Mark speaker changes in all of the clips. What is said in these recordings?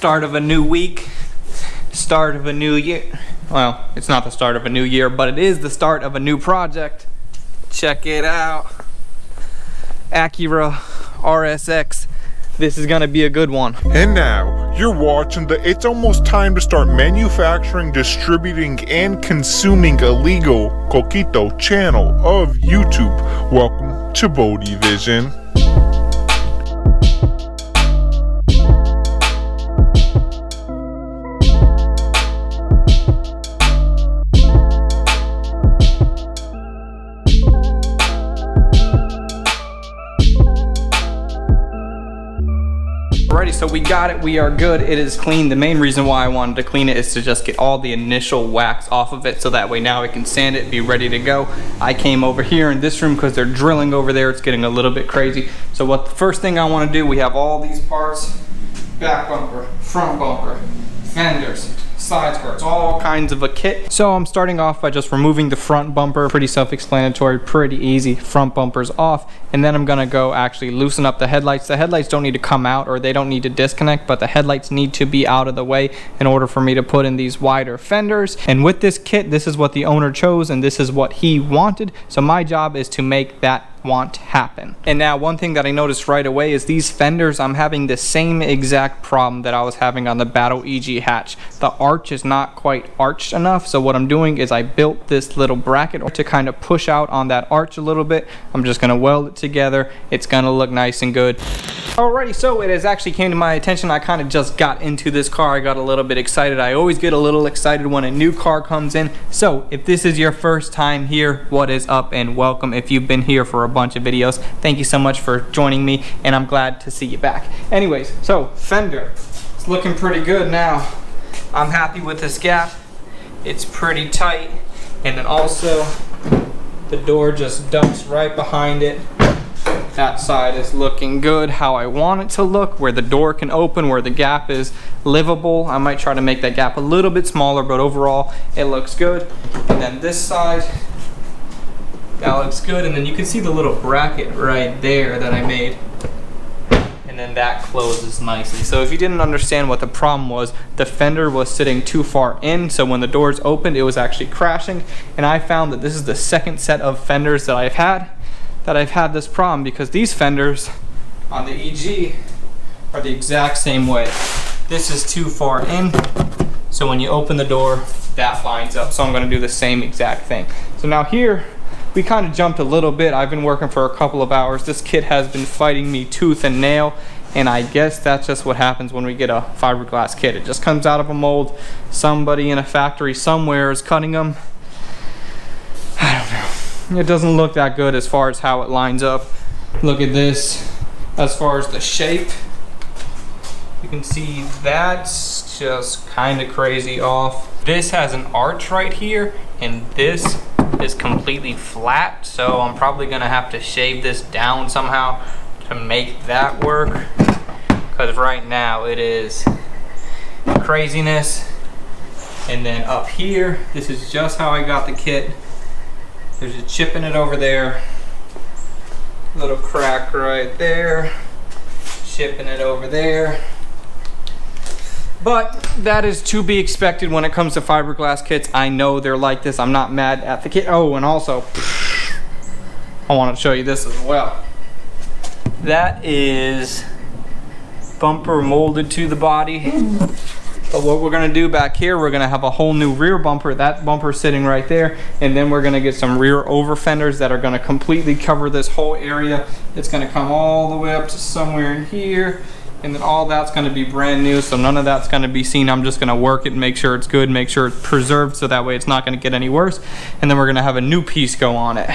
Speaker 1: Start of a new week, start of a new year. Well, it's not the start of a new year, but it is the start of a new project. Check it out. Acura RSX. This is gonna be a good one.
Speaker 2: And now, you're watching the It's Almost Time to Start Manufacturing, Distributing, and Consuming Illegal Coquito channel of YouTube. Welcome to BodeVision.
Speaker 1: Alrighty, so we got it, we are good, it is clean. The main reason why I wanted to clean it is to just get all the initial wax off of it so that way now I can sand it, be ready to go. I came over here in this room because they're drilling over there, it's getting a little bit crazy. So what the first thing I want to do, we have all these parts, back bumper, front bumper, fenders, side skirts, all kinds of a kit. So I'm starting off by just removing the front bumper. Pretty self-explanatory, pretty easy. Front bumper's off, and then I'm gonna go actually loosen up the headlights. The headlights don't need to come out or they don't need to disconnect, but the headlights need to be out of the way in order for me to put in these wider fenders. And with this kit, this is what the owner chose and this is what he wanted. So my job is to make that want happen. And now one thing that I noticed right away is these fenders, I'm having the same exact problem that I was having on the Battle EG hatch. The arch is not quite arched enough, so what I'm doing is I built this little bracket to kind of push out on that arch a little bit. I'm just gonna weld it together. It's gonna look nice and good. Alrighty, so it has actually came to my attention. I kind of just got into this car. I got a little bit excited. I always get a little excited when a new car comes in. So if this is your first time here, what is up and welcome. If you've been here for a bunch of videos, thank you so much for joining me and I'm glad to see you back. Anyways, so fender, it's looking pretty good now. I'm happy with this gap. It's pretty tight. And then also the door just dumps right behind it. That side is looking good how I want it to look, where the door can open, where the gap is livable. I might try to make that gap a little bit smaller, but overall it looks good. And then this side, that looks good. And then you can see the little bracket right there that I made. And then that closes nicely. So if you didn't understand what the problem was, the fender was sitting too far in, so when the doors opened it was actually crashing. And I found that this is the second set of fenders that I've had this problem, because these fenders on the EG are the exact same way. This is too far in, so when you open the door that lines up. So I'm going to do the same exact thing. So now here we kind of jumped a little bit. I've been working for a couple of hours. This kit has been fighting me tooth and nail, and I guess that's just what happens when we get a fiberglass kit. It just comes out of a mold. Somebody in a factory somewhere is cutting them. I don't know. It doesn't look that good as far as how it lines up. Look at this. As far as the shape, you can see that's just kind of crazy off. This has an arch right here, and this is completely flat, so I'm probably gonna have to shave this down somehow to make that work, because right now it is craziness. And then up here, this is just how I got the kit. There's a chip in it over there, little crack right there, chip in it over there. But that is to be expected when it comes to fiberglass kits. I know they're like this. I'm not mad at the kit. Oh, and also, I want to show you this as well. That is bumper molded to the body. But what we're gonna do back here, we're gonna have a whole new rear bumper. That bumper sitting right there. And then we're gonna get some rear over fenders that are gonna completely cover this whole area. It's gonna come all the way up to somewhere in here. And then all that's gonna be brand new, so none of that's gonna be seen. I'm just gonna work it and make sure it's good, make sure it's preserved, so that way it's not gonna get any worse. And then we're gonna have a new piece go on it.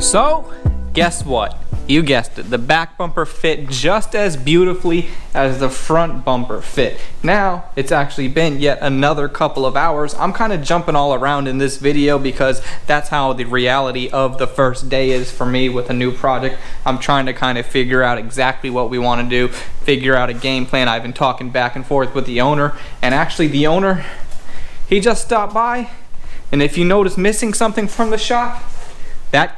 Speaker 1: So, guess what? You guessed it, the back bumper fit just as beautifully as the front bumper fit. Now, it's actually been yet another couple of hours. I'm kind of jumping all around in this video because that's how the reality of the first day is for me with a new project. I'm trying to kind of figure out exactly what we want to do, figure out a game plan. I've been talking back and forth with the owner, and actually the owner, he just stopped by, and if you notice missing something from the shop, that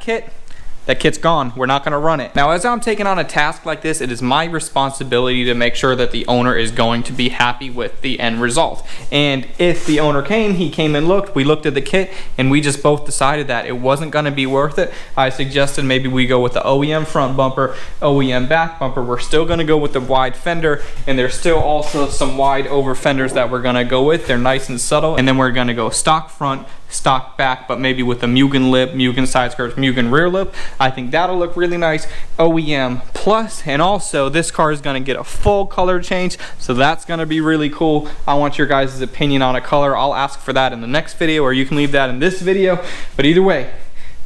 Speaker 1: kit's gone. We're not gonna run it. Now, as I'm taking on a task like this, it is my responsibility to make sure that the owner is going to be happy with the end result. And if the owner came, he came and looked, we looked at the kit, and we just both decided that it wasn't gonna be worth it. I suggested maybe we go with the OEM front bumper, OEM back bumper. We're still gonna go with the wide fender, and there's still also some wide over fenders that we're gonna go with. They're nice and subtle. And then we're gonna go stock front, stock back, but maybe with a Mugen lip, Mugen side skirts, Mugen rear lip. I think that'll look really nice. OEM plus, and also this car is gonna get a full color change, so that's gonna be really cool. I want your guys' opinion on a color. I'll ask for that in the next video, or you can leave that in this video. But either way,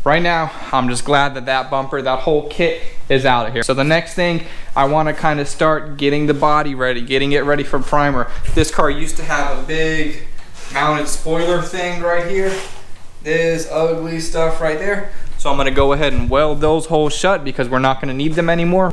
Speaker 1: right now, I'm just glad that that bumper, that whole kit is out of here. So the next thing, I wanna kind of start getting the body ready, getting it ready for primer. This car used to have a big mounted spoiler thing right here. This ugly stuff right there. So I'm gonna go ahead and weld those holes shut because we're not gonna need them anymore.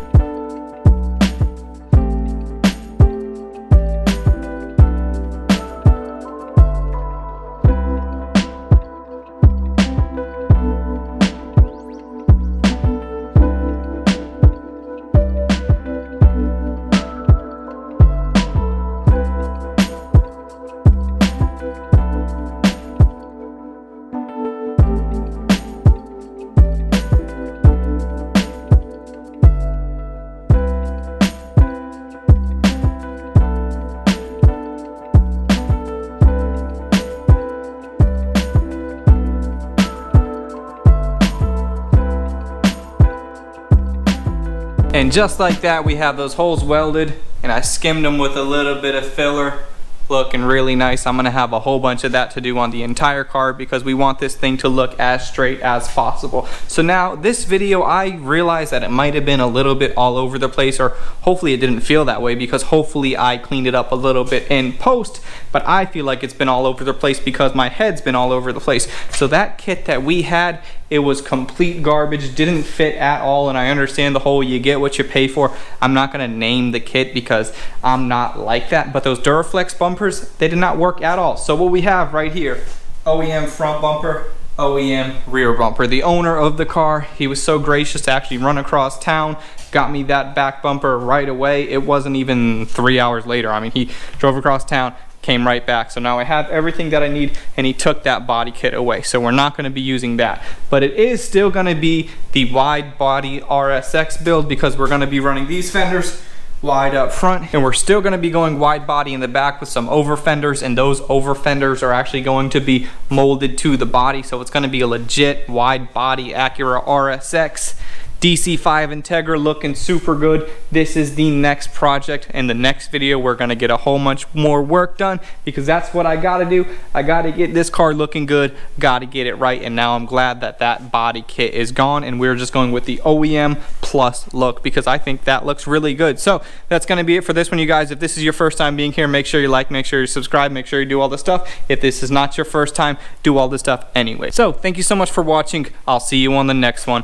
Speaker 1: And just like that, we have those holes welded, and I skimmed them with a little bit of filler. Looking really nice. I'm gonna have a whole bunch of that to do on the entire car because we want this thing to look as straight as possible. So now this video, I realized that it might have been a little bit all over the place, or hopefully it didn't feel that way because hopefully I cleaned it up a little bit in post, but I feel like it's been all over the place because my head's been all over the place. So that kit that we had, it was complete garbage, didn't fit at all, and I understand the whole you get what you pay for. I'm not gonna name the kit because I'm not like that, but those Duraflex bumpers, they did not work at all. So what we have right here, OEM front bumper, OEM rear bumper. The owner of the car, he was so gracious to actually run across town, got me that back bumper right away. It wasn't even 3 hours later. I mean, he drove across town, came right back. So now I have everything that I need, and he took that body kit away. So we're not gonna be using that. But it is still gonna be the Widebody RSX build because we're gonna be running these fenders wide up front, and we're still gonna be going wide body in the back with some over fenders, and those over fenders are actually going to be molded to the body. So it's gonna be a legit wide body Acura RSX. DC5 Integra looking super good. This is the next project. In the next video, we're gonna get a whole bunch more work done because that's what I gotta do. I gotta get this car looking good, gotta get it right, and now I'm glad that that body kit is gone and we're just going with the OEM plus look because I think that looks really good. So that's gonna be it for this one, you guys. If this is your first time being here, make sure you like, make sure you subscribe, make sure you do all the stuff. If this is not your first time, do all this stuff anyway. So thank you so much for watching. I'll see you on the next one.